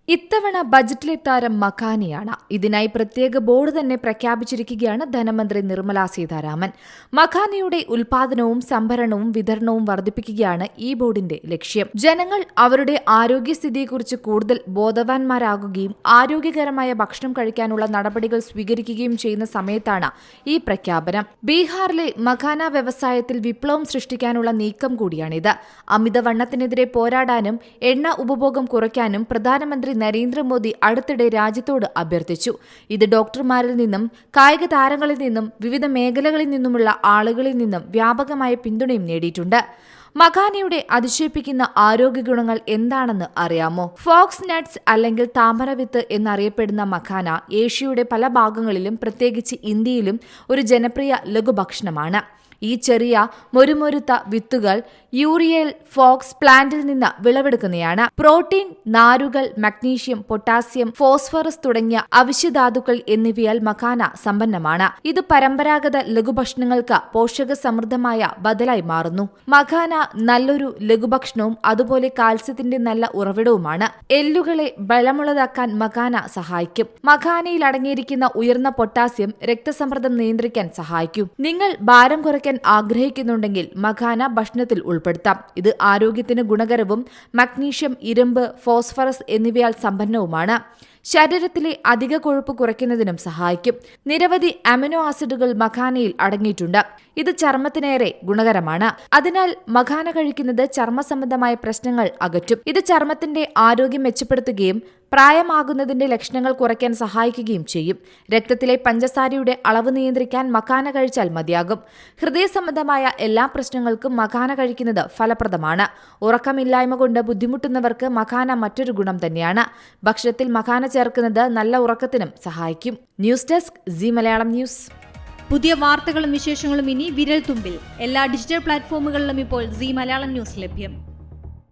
ഇത്തവണ ബജറ്റിലെ താരം മഖാനയാണ്. ഇതിനായി പ്രത്യേക ബോർഡ് തന്നെ പ്രഖ്യാപിച്ചിരിക്കുകയാണ് ധനമന്ത്രി നിർമ്മലാ സീതാരാമൻ. മഖാനയുടെ ഉൽപാദനവും സംഭരണവും വിതരണവും വർദ്ധിപ്പിക്കുകയാണ് ഈ ബോർഡിന്റെ ലക്ഷ്യം. ജനങ്ങൾ അവരുടെ ആരോഗ്യസ്ഥിതിയെക്കുറിച്ച് കൂടുതൽ ബോധവാന്മാരാകുകയും ആരോഗ്യകരമായ ഭക്ഷണം കഴിക്കാനുള്ള നടപടികൾ സ്വീകരിക്കുകയും ചെയ്യുന്ന സമയത്താണ് ഈ പ്രഖ്യാപനം. ബീഹാറിലെ മഖാന വ്യവസായത്തിൽ വിപ്ലവം സൃഷ്ടിക്കാനുള്ള നീക്കം കൂടിയാണിത്. അമിതവണ്ണത്തിനെതിരെ പോരാടാനും എണ്ണ ഉപഭോഗം കുറയ്ക്കാനും പ്രധാനമന്ത്രി നരേന്ദ്രമോദി അടുത്തിടെ രാജ്യത്തോട് അഭ്യർത്ഥിച്ചു. ഇത് ഡോക്ടർമാരിൽ നിന്നും കായിക താരങ്ങളിൽ നിന്നും വിവിധ മേഖലകളിൽ നിന്നുമുള്ള ആളുകളിൽ നിന്നും വ്യാപകമായ പിന്തുണയും നേടിയിട്ടുണ്ട്. മഖാനയുടെ അതിശയിപ്പിക്കുന്ന ആരോഗ്യ ഗുണങ്ങൾ എന്താണെന്ന് അറിയാമോ? ഫോക്സ് നട്ട്സ് അല്ലെങ്കിൽ താമരവിത്ത് എന്നറിയപ്പെടുന്ന മഖാന ഏഷ്യയുടെ പല ഭാഗങ്ങളിലും പ്രത്യേകിച്ച് ഇന്ത്യയിലും ഒരു ജനപ്രിയ ലഘുഭക്ഷണമാണ്. ഈ ചെറിയ മൊരുമൊരുത്ത വിത്തുകൾ യൂറിയൽ ഫോക്സ് പ്ലാന്റിൽ നിന്ന് വിളവെടുക്കുന്നതാണ്. പ്രോട്ടീൻ, നാരുകൾ, മഗ്നീഷ്യം, പൊട്ടാസ്യം, ഫോസ്ഫറസ് തുടങ്ങിയ അവശ്യധാതുക്കൾ എന്നിവയാൽ മഖാന സമ്പന്നമാണ്. ഇത് പരമ്പരാഗത ലഘുഭക്ഷണങ്ങൾക്ക് പോഷക സമൃദ്ധമായ ബദലായി മാറുന്നു. മഖാന നല്ലൊരു ലഘുഭക്ഷണവും അതുപോലെ കാൽസ്യത്തിന്റെ നല്ല ഉറവിടവുമാണ്. എല്ലുകളെ ബലമുള്ളതാക്കാൻ മഖാന സഹായിക്കും. മഖാനയിൽ അടങ്ങിയിരിക്കുന്ന ഉയർന്ന പൊട്ടാസ്യം രക്തസമ്മർദ്ദം നിയന്ത്രിക്കാൻ സഹായിക്കും. നിങ്ങൾ ഭാരം കുറയ്ക്കാൻ ആഗ്രഹിക്കുന്നുണ്ടെങ്കിൽ മഖാന ഭക്ഷണത്തിൽ ഉൾപ്പെടുത്താം. ഇത് ആരോഗ്യത്തിന് ഗുണകരവും മഗ്നീഷ്യം, ഇരുമ്പ്, ഫോസ്ഫറസ് എന്നിവയാൽ സമ്പന്നവുമാണ്. ശരീരത്തിലെ അധിക കൊഴുപ്പ് കുറയ്ക്കുന്നതിനും സഹായിക്കും. നിരവധി അമിനോ ആസിഡുകൾ മഖാനയിൽ അടങ്ങിയിട്ടുണ്ട്. ഇത് ചർമ്മത്തിനേറെ ഗുണകരമാണ്. അതിനാൽ മഖാന കഴിക്കുന്നത് ചർമ്മ സംബന്ധമായ പ്രശ്നങ്ങൾ അകറ്റും. ഇത് ചർമ്മത്തിന്റെ ആരോഗ്യം മെച്ചപ്പെടുത്തുകയും പ്രായമാകുന്നതിന്റെ ലക്ഷണങ്ങൾ കുറയ്ക്കാൻ സഹായിക്കുകയും ചെയ്യും. രക്തത്തിലെ പഞ്ചസാരയുടെ അളവ് നിയന്ത്രിക്കാൻ മഖാന കഴിച്ചാൽ മതിയാകും. ഹൃദയ സംബന്ധമായ എല്ലാ പ്രശ്നങ്ങൾക്കും മഖാന കഴിക്കുന്നത് ഫലപ്രദമാണ്. ഉറക്കമില്ലായ്മ കൊണ്ട് ബുദ്ധിമുട്ടുന്നവർക്ക് മഖാന മറ്റൊരു ഗുണം തന്നെയാണ്. ഭക്ഷണത്തിൽ മഖാന ചേർക്കുന്നത് നല്ല ഉറക്കത്തിനും സഹായിക്കും. News desk C Malayalam news. പുതിയ വാർത്തകളും വിശേഷങ്ങളും ഇനി വിരൽ തുമ്പിൽ. എല്ലാ ഡിജിറ്റൽ പ്ലാറ്റ്ഫോമുകളിലും ഇപ്പോൾ സി മലയാളം ന്യൂസ് ലഭ്യം.